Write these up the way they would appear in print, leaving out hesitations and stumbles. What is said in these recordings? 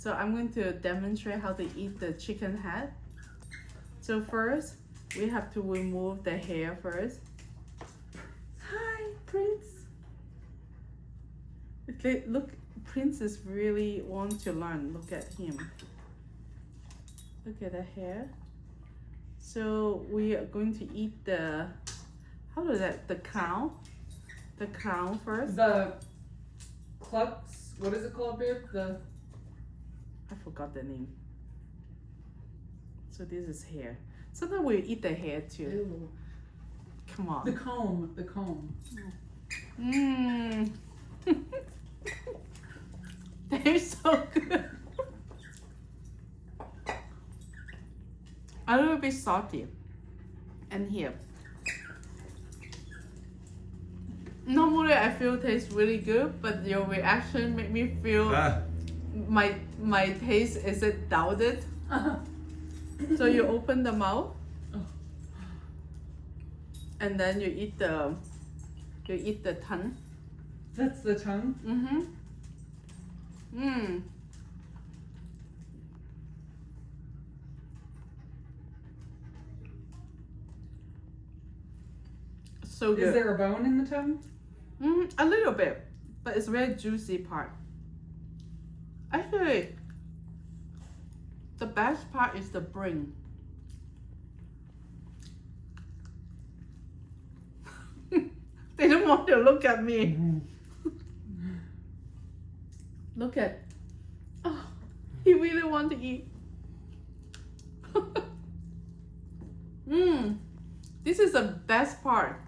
So I'm going to demonstrate how to eat the chicken head. So first, we have to remove the hair first. Hi, Prince. Okay, look, Prince is really want to learn. Look at him. Look at the hair. So we are going to eat the, how do that, the crown? The crown first. The clucks, what is it called, babe? I forgot the name. So this is hair. Sometimes we eat the hair too. Ew. Come on. The comb, the comb. Mmm. They're so good. A little bit salty. And here. Normally I feel tastes really good, but your reaction make me feel my taste is it doubted. So you open the mouth and then you eat the tongue. That's the tongue? Mm-hmm. So good. Is there a bone in the tongue? A little bit, but it's very juicy part. Actually, the best part is the brain. They don't want to look at me. Look at, oh, he really want to eat. This is the best part.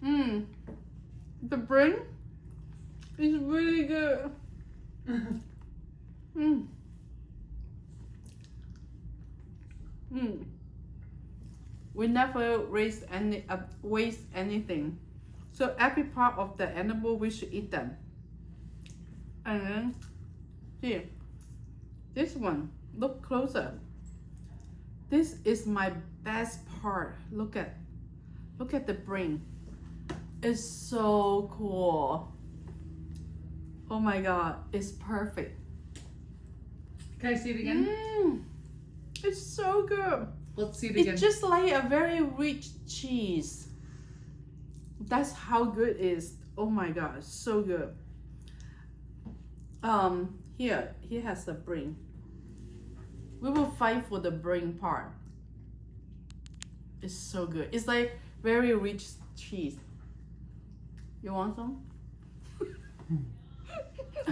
The brain is really good. We never waste anything. So every part of the animal we should eat them. And then here, this one, look closer. This is my best part. Look at the brain. It's so cool. Oh my god, it's perfect. Can I see it again? It's so good. Let's see it again. It's just like a very rich cheese. That's how good it is. Oh my god, so good. Here has the brain. We will fight for the brain part. It's so good. It's like very rich cheese. You want some?